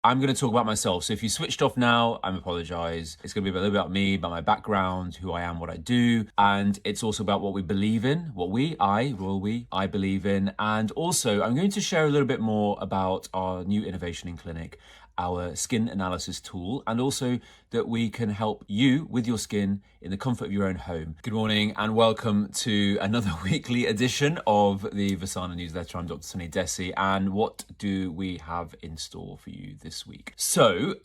I'm going to talk about myself. So if you switched off now, I apologize. It's going to be a little bit about me, about my background, who I am, what I do. And it's also about what we believe in, I believe in. And also, I'm going to share a little bit more about our new innovation in clinic, our skin analysis tool, and also that we can help you with your skin in the comfort of your own home. Good morning and welcome to another weekly edition of the Vysana newsletter. I'm Dr. Dhesi, and what do we have in store for you this week? So,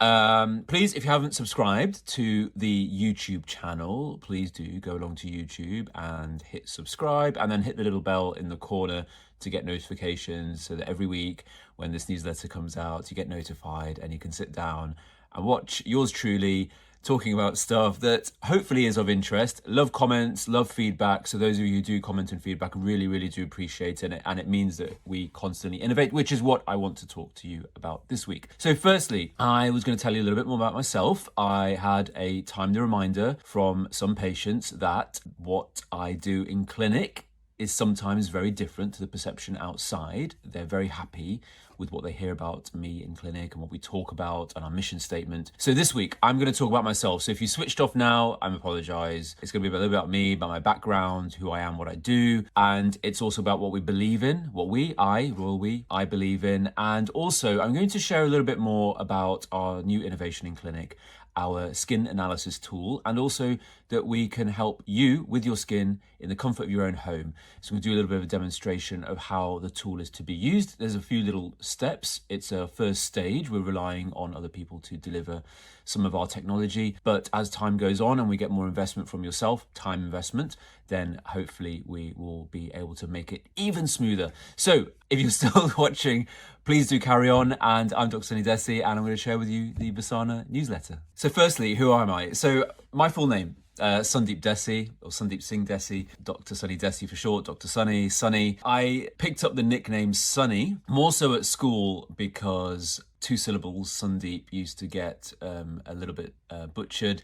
please, if you haven't subscribed to the YouTube channel, please do go along to YouTube and hit subscribe, and then hit the little bell in the corner to get notifications so that every week when this newsletter comes out, you get notified and you can sit down and watch yours truly talking about stuff that hopefully is of interest. Love comments, love feedback. So those of you who do comment and feedback, really, really do appreciate it. And it means that we constantly innovate, which is what I want to talk to you about this week. So firstly, I was going to tell you a little bit more about myself. I had a timed reminder from some patients that what I do in clinic is sometimes very different to the perception outside. They're very happy with what they hear about me in clinic and what we talk about and our mission statement. So this week, I'm going to talk about myself. So if you switched off now, I apologize. It's going to be a little bit about me, about my background, who I am, what I do. And it's also about what we believe in, I believe in. And also, I'm going to share a little bit more about our new innovation in clinic, our skin analysis tool, and also that we can help you with your skin in the comfort of your own home. So we'll do a little bit of a demonstration of how the tool is to be used. There's a few little steps. It's a first stage. We're relying on other people to deliver some of our technology. But as time goes on and we get more investment from yourself, time investment, then hopefully we will be able to make it even smoother. So if you're still watching, please do carry on. And I'm Dr. Dhesi, and I'm going to share with you the Vysana newsletter. So firstly, who am I? So my full name, Sundeep Dhesi, or Sundeep Singh Dhesi, Dr. Sunny Dhesi for short, Dr. Sunny. I picked up the nickname Sunny more so at school because two syllables, Sundeep, used to get a little bit butchered.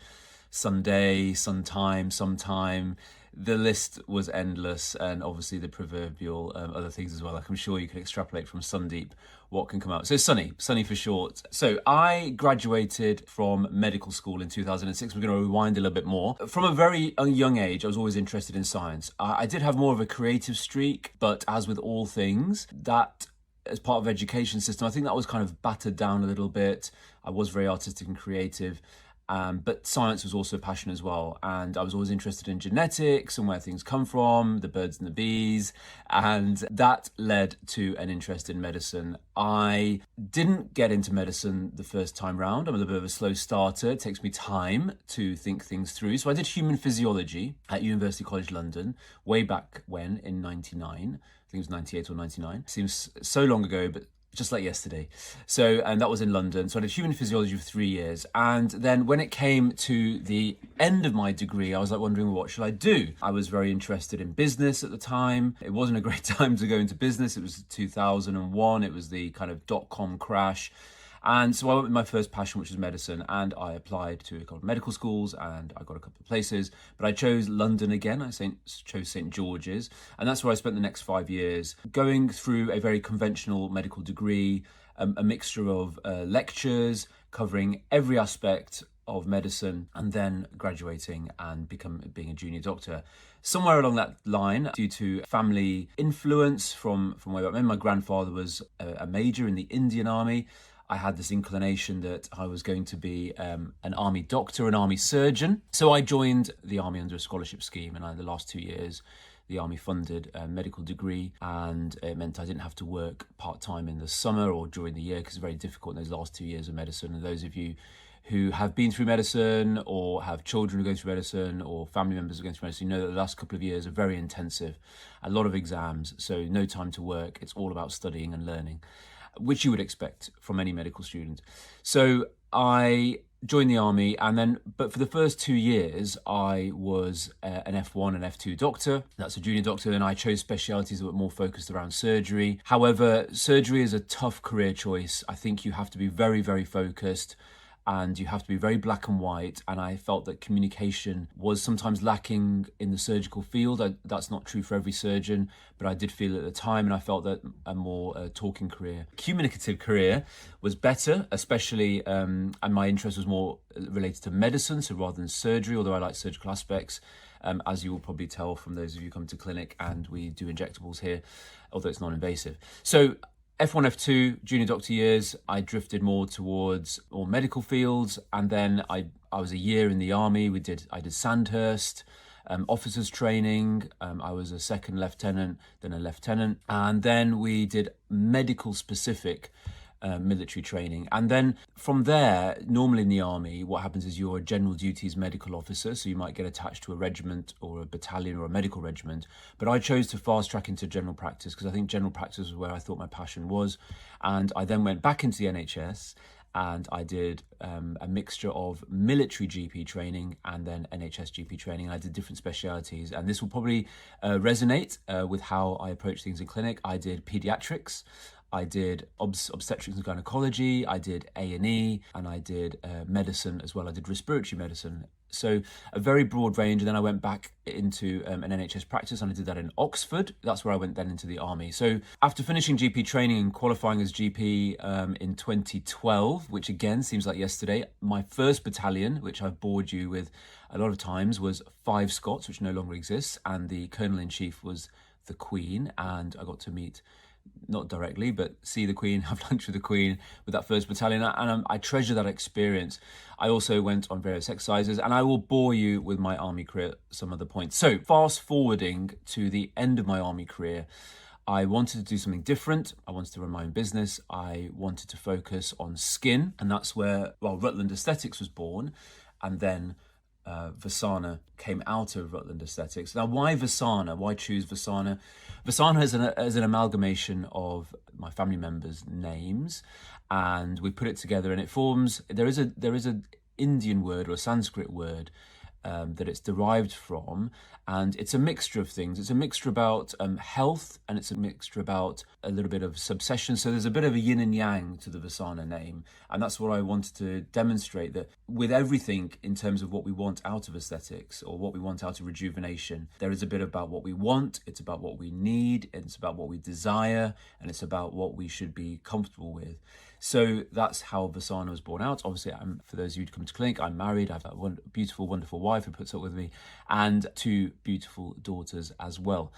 Sunday, sometime, sometime. The list was endless, and obviously the proverbial other things as well. Like I'm sure you can extrapolate from Sundeep what can come out. So Sunny for short. So I graduated from medical school in 2006. We're going to rewind a little bit more. From a very young age, I was always interested in science. I did have more of a creative streak, but as with all things, that as part of education system, I think that was kind of battered down a little bit. I was very artistic and creative. But science was also a passion as well. And I was always interested in genetics and where things come from, the birds and the bees. And that led to an interest in medicine. I didn't get into medicine the first time round. I'm a little bit of a slow starter. It takes me time to think things through. So I did human physiology at University College London way back when in 99. I think it was 98 or 99. Seems so long ago, but just like yesterday. So, and that was in London. So I did human physiology for 3 years. And then when it came to the end of my degree, I was like wondering, what should I do? I was very interested in business at the time. It wasn't a great time to go into business. It was 2001. It was the kind of dot-com crash. And so I went with my first passion, which was medicine, and I applied to a couple of medical schools and I got a couple of places, but I chose London again. I chose St. George's, and that's where I spent the next 5 years going through a very conventional medical degree, a mixture of lectures covering every aspect of medicine, and then graduating and being a junior doctor. Somewhere along that line, due to family influence from way back then, my grandfather was a major in the Indian Army. I had this inclination that I was going to be an army doctor, an army surgeon. So I joined the army under a scholarship scheme, and the last 2 years, the army funded a medical degree, and it meant I didn't have to work part-time in the summer or during the year, because it's very difficult in those last 2 years of medicine. And those of you who have been through medicine or have children who go through medicine or family members who go through medicine, you know that the last couple of years are very intensive, a lot of exams, so no time to work. It's all about studying and learning, which you would expect from any medical student. So I joined the army, but for the first 2 years, I was an F1 and F2 doctor. That's a junior doctor, and I chose specialities that were more focused around surgery. However, surgery is a tough career choice. I think you have to be very, very focused. and you have to be very black and white. And I felt that communication was sometimes lacking in the surgical field. That's not true for every surgeon, but I did feel at the time, and I felt that a more talking career, communicative career was better, especially, and my interest was more related to medicine, so rather than surgery, although I like surgical aspects. As you will probably tell from those of you who come to clinic, and we do injectables here, although it's non-invasive. So F1, F2, junior doctor years, I drifted more towards more medical fields, and then I was a year in the army. I did Sandhurst, officers training. I was a second lieutenant, then a lieutenant, and then we did medical specific military training. And then from there, normally in the army, what happens is you're a general duties medical officer, so you might get attached to a regiment or a battalion or a medical regiment. But I chose to fast track into general practice because I think general practice was where I thought my passion was. And I then went back into the NHS, and I did a mixture of military GP training and then NHS GP training. I did different specialities, and this will probably resonate with how I approach things in clinic. I did pediatrics, I did obstetrics and gynecology, I did A&E, and I did medicine as well. I did respiratory medicine. So a very broad range. And then I went back into an NHS practice, and I did that in Oxford. That's where I went then into the army. So after finishing GP training and qualifying as GP in 2012, which again seems like yesterday, my first battalion, which I've bored you with a lot of times, was 5 Scots, which no longer exists. And the Colonel-in-Chief was the Queen, and I got to meet, not directly, but see the Queen, have lunch with the Queen with that first battalion, and I treasure that experience. I also went on various exercises, and I will bore you with my army career at some other point. So fast forwarding to the end of my army career, I wanted to do something different. I wanted to run my own business. I wanted to focus on skin, and that's where, Rutland Aesthetics was born, and then Vysana came out of Rutland Aesthetics. Now, why Vysana? Why choose Vysana? Vysana is an amalgamation of my family members' names, and we put it together, and it forms. There is a Indian word or a Sanskrit word that it's derived from, and it's a mixture of things. It's a mixture about health, and it's a mixture about a little bit of subsession. So there's a bit of a yin and yang to the Vysana name, and that's what I wanted to demonstrate, that with everything in terms of what we want out of aesthetics or what we want out of rejuvenation, there is a bit about what we want, it's about what we need, it's about what we desire, and it's about what we should be comfortable with. So that's how Vysana was born out. Obviously, for those of you who come to clinic, I'm married. I have a beautiful, wonderful wife who puts up with me, and 2 beautiful daughters as well.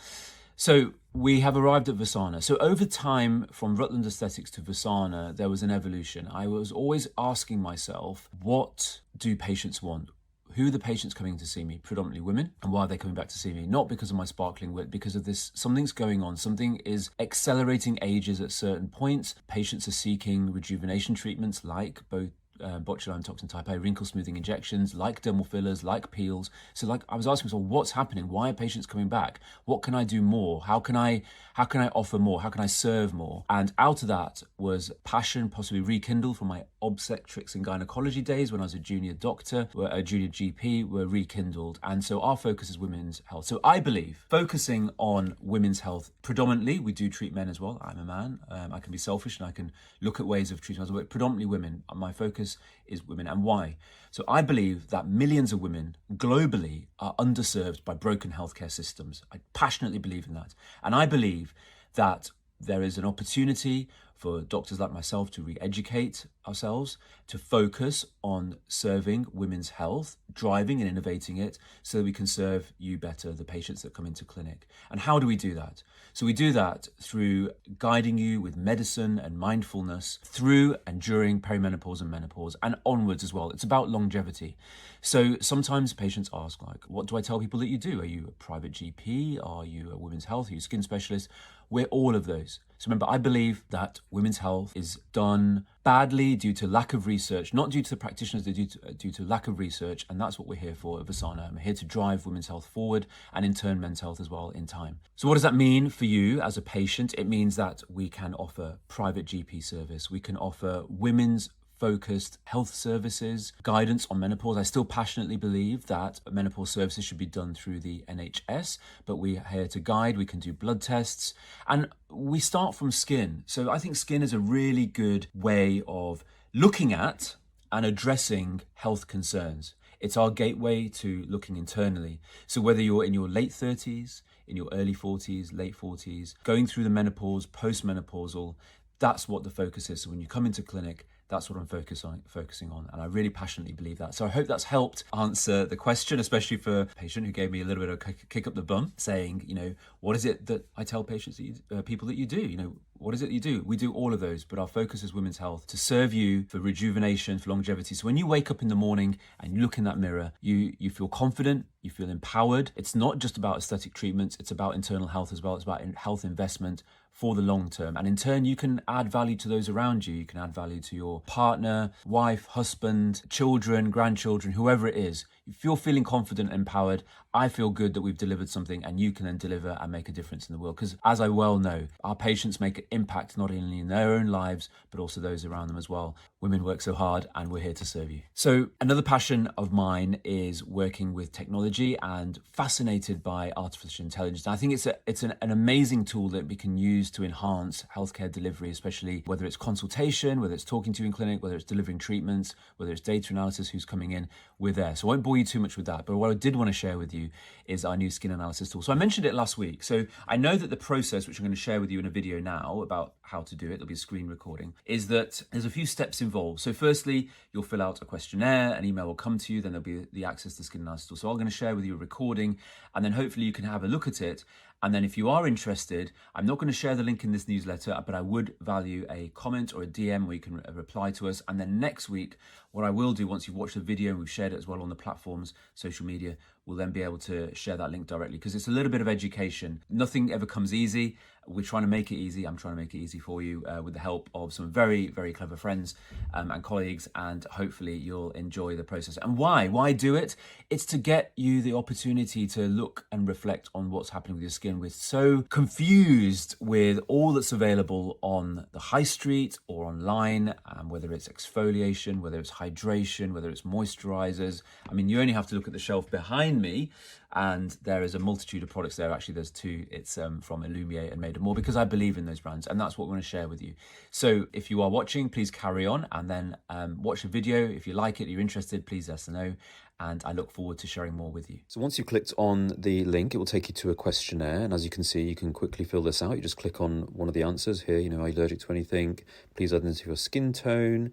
So we have arrived at Vysana. So over time, from Rutland Aesthetics to Vysana, there was an evolution. I was always asking myself, what do patients want? Who are the patients coming to see me? Predominantly women. And why are they coming back to see me? Not because of my sparkling wit, because of this, something's going on. Something is accelerating ages at certain points. Patients are seeking rejuvenation treatments like both botulinum toxin type A, wrinkle smoothing injections, like dermal fillers, like peels. So I was asking myself, what's happening? Why are patients coming back? What can I do more? How can I offer more? How can I serve more? And out of that was passion, possibly rekindled from my obstetrics and gynecology days when I was a junior doctor, a junior GP, were rekindled. And so our focus is women's health. So I believe focusing on women's health, predominantly, we do treat men as well. I'm a man. I can be selfish and I can look at ways of treating others, but predominantly women. My focus is women. And why? So I believe that millions of women globally are underserved by broken healthcare systems. I passionately believe in that. And I believe that there is an opportunity for doctors like myself to re-educate ourselves, to focus on serving women's health, driving and innovating it so that we can serve you better, the patients that come into clinic. And how do we do that? So we do that through guiding you with medicine and mindfulness through and during perimenopause and menopause and onwards as well. It's about longevity. So sometimes patients ask, what do I tell people that you do? Are you a private GP? Are you a women's health? Are you a skin specialist? We're all of those. So remember, I believe that women's health is done badly due to lack of research, not due to the practitioners, due to lack of research. And that's what we're here for at Vysana. I'm here to drive women's health forward and in turn men's health as well in time. So what does that mean for you as a patient? It means that we can offer private GP service. We can offer women's focused health services, guidance on menopause. I still passionately believe that menopause services should be done through the NHS, but we're here to guide. We can do blood tests, and we start from skin. So I think skin is a really good way of looking at and addressing health concerns. It's our gateway to looking internally. So whether you're in your late 30s, in your early 40s, late 40s, going through the menopause, postmenopausal, that's what the focus is. So when you come into clinic, that's what I'm focusing on. And I really passionately believe that. So I hope that's helped answer the question, especially for a patient who gave me a little bit of a kick up the bum, saying, what is it that I tell patients, people that you do? What is it you do? We do all of those, but our focus is women's health, to serve you for rejuvenation, for longevity. So when you wake up in the morning and you look in that mirror, you feel confident, you feel empowered. It's not just about aesthetic treatments, it's about internal health as well. It's about health investment for the long term. And in turn, you can add value to those around you. You can add value to your partner, wife, husband, children, grandchildren, whoever it is. If you're feeling confident and empowered, I feel good that we've delivered something, and you can then deliver and make a difference in the world. Because as I well know, our patients make an impact not only in their own lives, but also those around them as well. Women work so hard, and we're here to serve you. So another passion of mine is working with technology, and fascinated by artificial intelligence. And I think it's an amazing tool that we can use to enhance healthcare delivery, especially whether it's consultation, whether it's talking to you in clinic, whether it's delivering treatments, whether it's data analysis, who's coming in, we're there. So I won't bore you too much with that. But what I did want to share with you is our new skin analysis tool. So I mentioned it last week. So I know that the process, which I'm going to share with you in a video now about how to do it, there'll be a screen recording, is that there's a few steps involved. So firstly, you'll fill out a questionnaire, an email will come to you, then there'll be the access to skin analysis tool. So I'm going to share with you a recording, and then hopefully you can have a look at it. And then if you are interested, I'm not going to share the link in this newsletter, but I would value a comment or a DM where you can reply to us. And then next week, what I will do, once you've watched the video and we've shared it as well on the platforms, social media, we'll then be able to share that link directly, because it's a little bit of education. Nothing ever comes easy. We're trying to make it easy. I'm trying to make it easy for you with the help of some very, very clever friends and colleagues, and hopefully you'll enjoy the process. And why do it? It's to get you the opportunity to look and reflect on what's happening with your skin. We're so confused with all that's available on the high street or online, whether it's exfoliation, whether it's hydration, whether it's moisturizers. I mean, you only have to look at the shelf behind me, and there is a multitude of products there. Actually, there's two. It's from Illumier and Made of More, because I believe in those brands, and that's what we want to share with you. So if you are watching, please carry on, and then watch the video. If you like it, you're interested, please let us know, and I look forward to sharing more with you. So once you've clicked on the link, it will take you to a questionnaire, and as you can see, you can quickly fill this out. You just click on one of the answers here. Are you allergic to anything? Please identify your skin tone.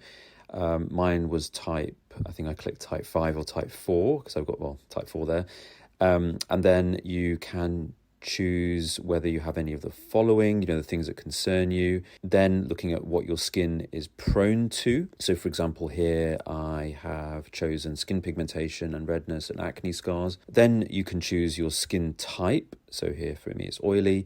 Mine was type, I think I clicked type 5 or type 4, because I've got, type 4 there. And then you can choose whether you have any of the following, the things that concern you. Then looking at what your skin is prone to. So for example, here I have chosen skin pigmentation and redness and acne scars. Then you can choose your skin type. So here for me, it's oily.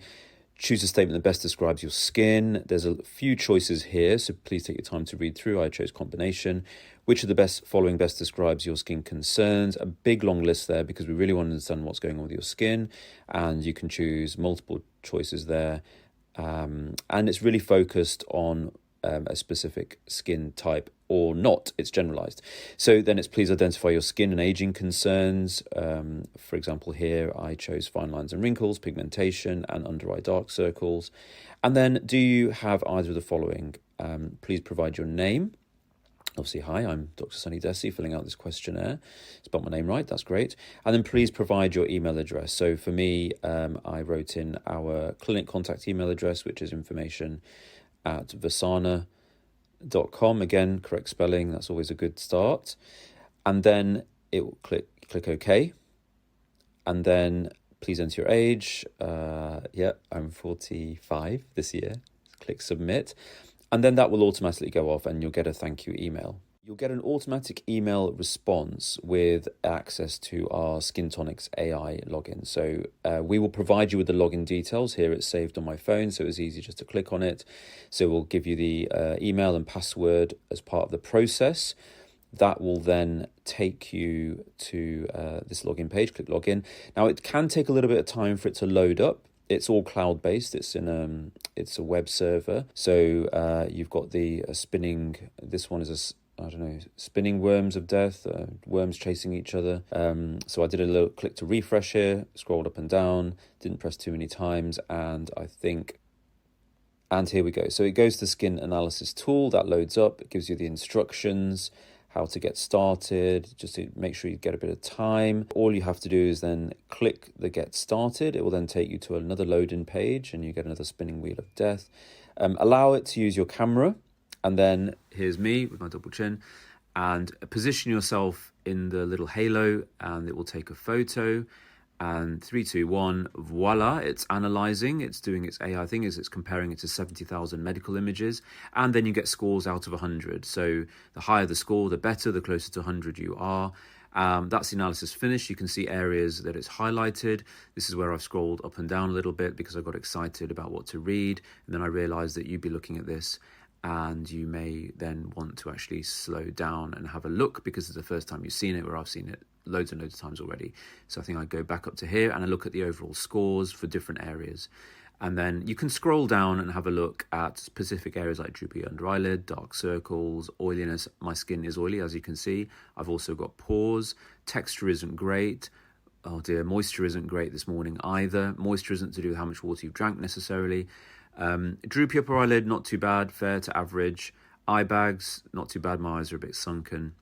Choose a statement that best describes your skin. There's a few choices here, so please take your time to read through. I chose combination. Which of the following best describes your skin concerns? A big long list there, because we really want to understand what's going on with your skin. And you can choose multiple choices there. And it's really focused on a specific skin type or not. It's generalized. So then it's please identify your skin and aging concerns. For example, here I chose fine lines and wrinkles, pigmentation, and under eye dark circles. And then do you have either of the following? Please provide your name. Obviously, hi, I'm Dr. Sunny Dhesi, filling out this questionnaire. Spelled my name right, that's great. And then please provide your email address. So for me, I wrote in our clinic contact email address, which is information@Vysana.com. Again, correct spelling, that's always a good start. And then it will click OK. And then please enter your age. I'm 45 this year. Click submit. And then that will automatically go off, and you'll get a thank you email. You'll get an automatic email response with access to our Skin Tonics AI login. So we will provide you with the login details. Here it's saved on my phone, so it's easy just to click on it. So we'll give you the email and password as part of the process. That will then take you to this login page. Click login. Now, it can take a little bit of time for it to load up. It's all cloud-based. It's in it's a web server. So you've got the spinning. This one is spinning worms of death, worms chasing each other. So I did a little click to refresh here, scrolled up and down, didn't press too many times, and here we go. So it goes to the skin analysis tool, that loads up, it gives you the instructions, how to get started, just to make sure you get a bit of time. All you have to do is then click the get started. It will then take you to another loading page and you get another spinning wheel of death. Allow it to use your camera, and then here's me with my double chin, and position yourself in the little halo and it will take a photo. And 3, 2, 1, voila, it's analysing, it's doing its AI thing, it's comparing it to 70,000 medical images, and then you get scores out of 100. So the higher the score, the better, the closer to 100 you are. That's the analysis finished. You can see areas that it's highlighted. This is where I've scrolled up and down a little bit because I got excited about what to read, and then I realised that you'd be looking at this and you may then want to actually slow down and have a look because it's the first time you've seen it, where I've seen it loads and loads of times already. So I think I go back up to here and I look at the overall scores for different areas. And then you can scroll down and have a look at specific areas like droopy under eyelid, dark circles, oiliness. My skin is oily, as you can see. I've also got pores. Texture isn't great. Oh dear, moisture isn't great this morning either. Moisture isn't to do with how much water you've drank necessarily. Droopy upper eyelid, not too bad, fair to average. Eye bags, not too bad, my eyes are a bit sunken.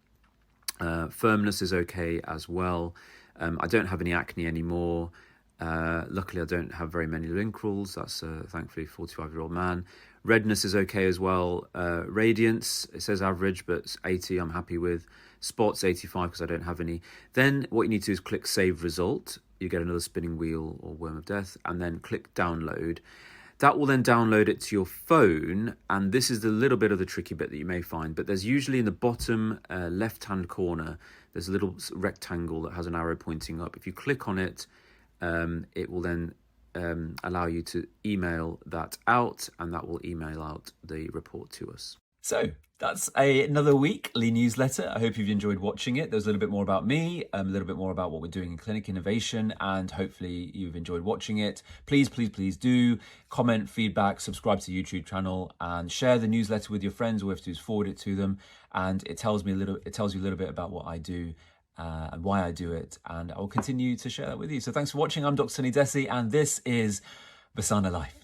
Firmness is okay as well. I don't have any acne anymore. Luckily, I don't have very many wrinkles. That's thankfully a 45-year-old man. Redness is okay as well. Radiance, it says average, but it's 80 I'm happy with. Spots, 85 because I don't have any. Then what you need to do is click Save Result. You get another spinning wheel or worm of death, and then click Download. That will then download it to your phone, and this is the little bit of the tricky bit that you may find, but there's usually in the bottom left-hand corner, there's a little rectangle that has an arrow pointing up. If you click on it, it will then allow you to email that out, and that will email out the report to us. So that's another weekly newsletter. I hope you've enjoyed watching it. There's a little bit more about me, a little bit more about what we're doing in clinic innovation, and hopefully you've enjoyed watching it. Please do comment, feedback, subscribe to the YouTube channel, and share the newsletter with your friends. All you have to do is forward it to them, and it tells you a little bit about what I do and why I do it, and I will continue to share that with you. So thanks for watching. I'm Dr. Dhesi, and this is Vysana Life.